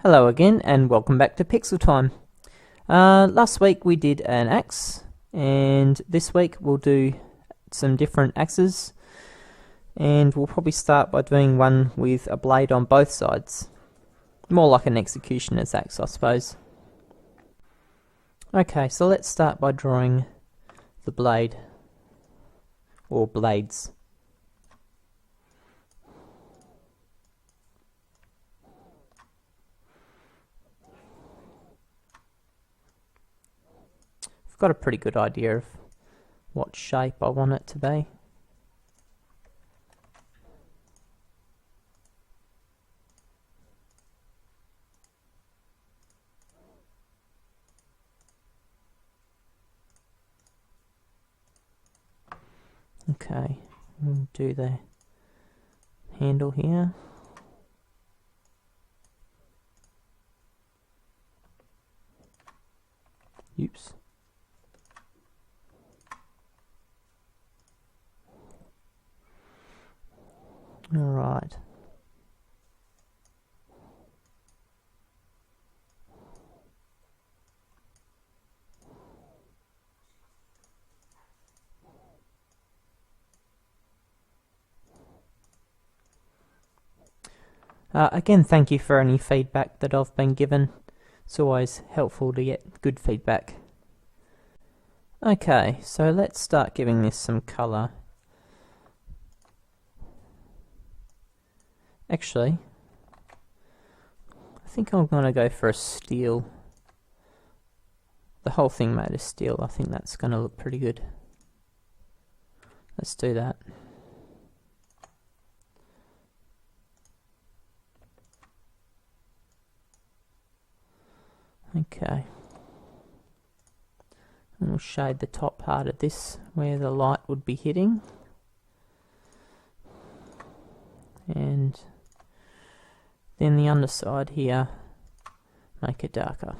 Hello again and welcome back to PixelTime. Last week we did an axe and this week we'll do some different axes, and we'll probably start by doing one with a blade on both sides. More like an executioner's axe, I suppose. Okay, so let's start by drawing the blade, or blades. I've got a pretty good idea of what shape I want it to be. Okay, we'll do the handle here. Oops. Alright. Again, thank you for any feedback that I've been given. It's always helpful to get good feedback. Okay, so let's start giving this some colour. Actually, I think I'm going to go for a steel. The whole thing made of steel. I think that's going to look pretty good. Let's do that. Okay. And we'll shade the top part of this where the light would be hitting. And then the underside here, make it darker.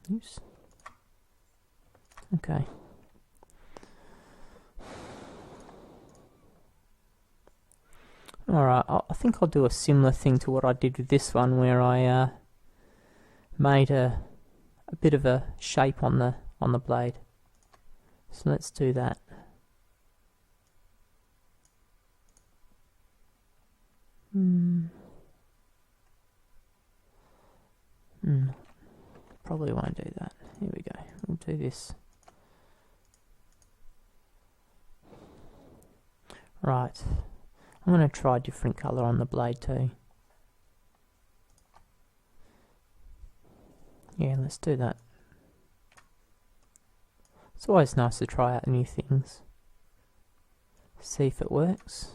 Oops. Okay. Alright, I think I'll do a similar thing to what I did with this one, where I made a bit of a shape on the blade. So let's do that. Probably won't do that. Here we go. We'll do this. Right. I'm going to try a different colour on the blade too. Yeah, let's do that. It's always nice to try out new things. See if it works.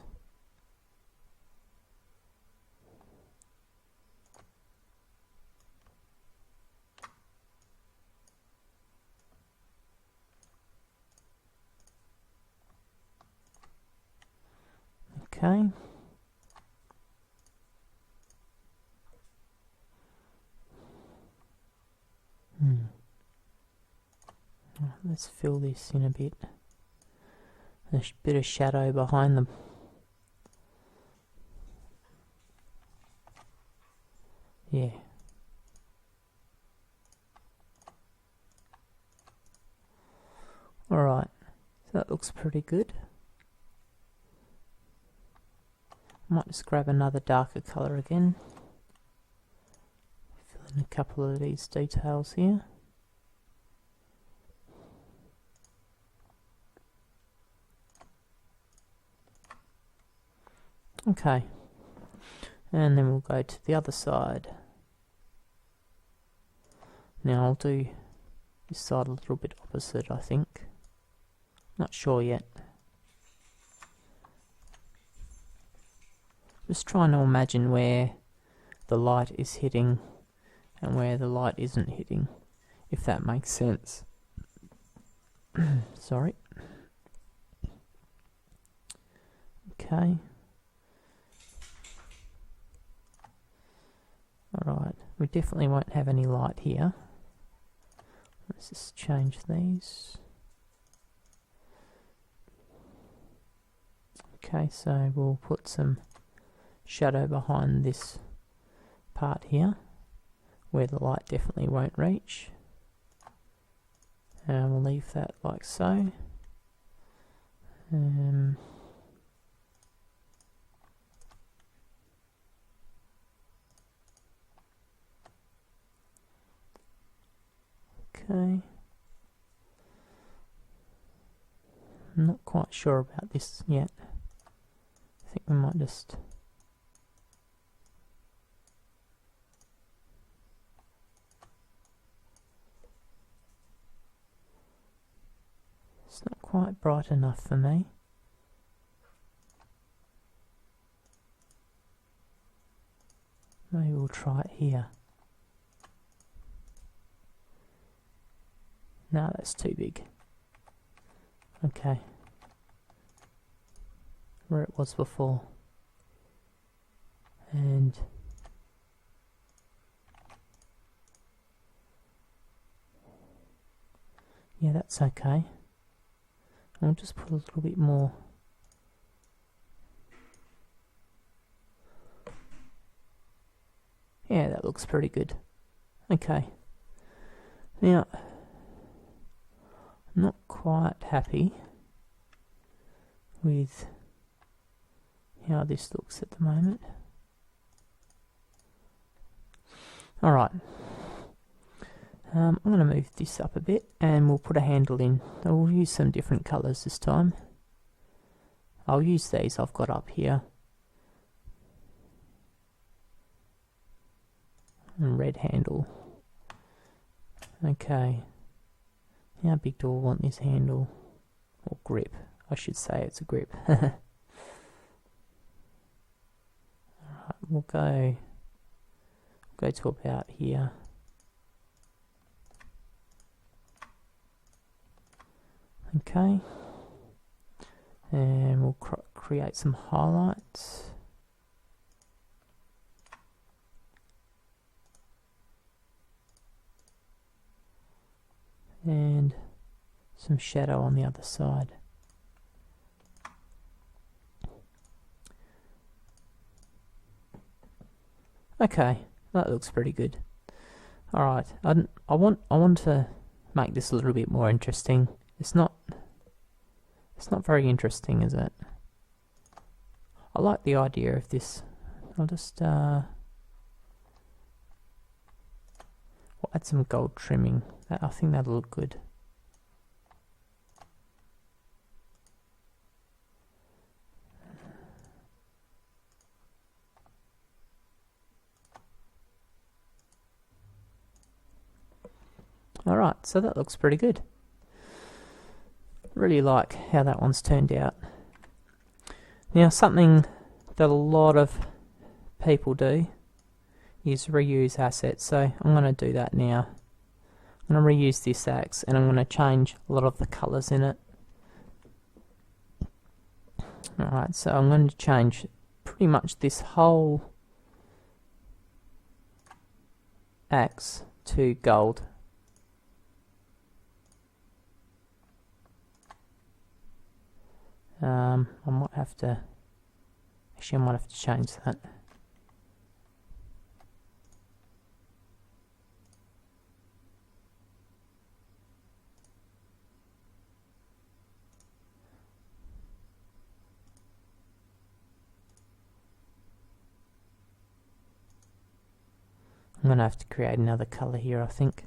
Okay. Let's fill this in a bit. There's a bit of shadow behind them. Yeah. Alright, so that looks pretty good. Might just grab another darker colour again. Fill in a couple of these details here. Okay, and then we'll go to the other side. Now I'll do this side a little bit opposite, I think. Not sure yet. Just trying to imagine where the light is hitting and where the light isn't hitting, if that makes sense. Sorry. Okay. Alright, we definitely won't have any light here. Let's just change these. Okay, so we'll put some shadow behind this part here, where the light definitely won't reach. And we'll leave that like so. Okay. I'm not quite sure about this yet. I think we might just... It's not quite bright enough for me. Maybe we'll try it here. No, that's too big. Okay. Where it was before. And yeah, that's okay. I'll just put a little bit more. Yeah, that looks pretty good. Okay. Now, I'm not quite happy with how this looks at the moment. Alright. I'm going to move this up a bit and we'll put a handle in. We'll use some different colours this time. I'll use these I've got up here. And red handle. Okay. How big do I want this handle? Or grip. I should say it's a grip. Alright, we'll go to about here. Okay, and we'll create some highlights. And some shadow on the other side. Okay, that looks pretty good. Alright, I want to make this a little bit more interesting. It's not very interesting, is it? I like the idea of this. I'll just we'll add some gold trimming. I think that'll look good. Alright, so that looks pretty good. Really like how that one's turned out. Now, something that a lot of people do is reuse assets, so I'm going to do that now. I'm going to reuse this axe and I'm going to change a lot of the colours in it. Alright, so I'm going to change pretty much this whole axe to gold. I might have to, actually I might have to change that. I'm going to have to create another colour here, I think,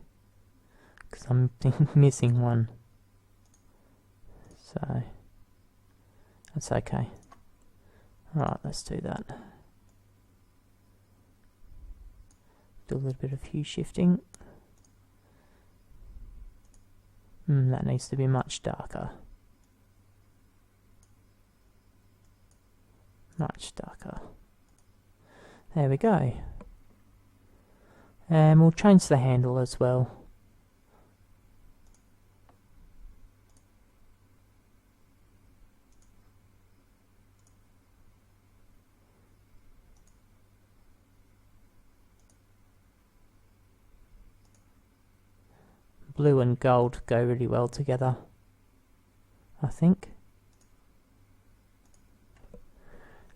because I'm missing one. So that's okay. Alright, let's do that. Do a little bit of hue shifting. That needs to be much darker. Much darker. There we go. And we'll change the handle as well. Blue and gold go really well together, I think.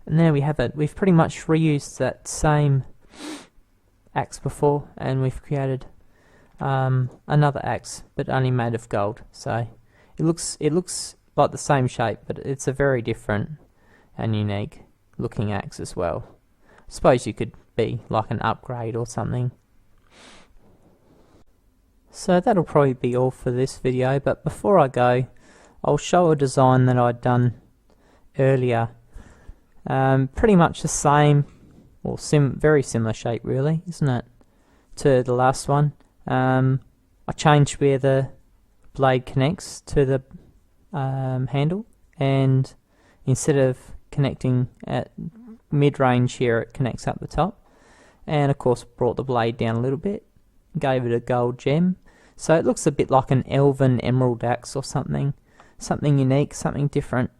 And there we have it. We've pretty much reused that same axe before, and we've created another axe, but only made of gold. So it looks like the same shape, but it's a very different and unique looking axe as well. I suppose you could be like an upgrade or something. So that'll probably be all for this video, but before I go, I'll show a design that I'd done earlier. Pretty much the same, or very similar shape really, isn't it, to the last one. I changed where the blade connects to the handle, and instead of connecting at mid-range here, it connects up the top, and of course brought the blade down a little bit, gave it a gold gem, so it looks a bit like an elven emerald axe or something unique, something different.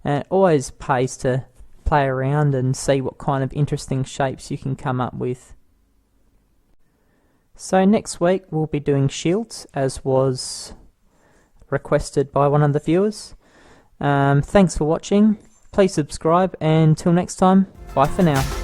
And it always pays to play around and see what kind of interesting shapes you can come up with. So next week we'll be doing shields, as was requested by one of the viewers. Thanks for watching, please subscribe, and until next time, bye for now.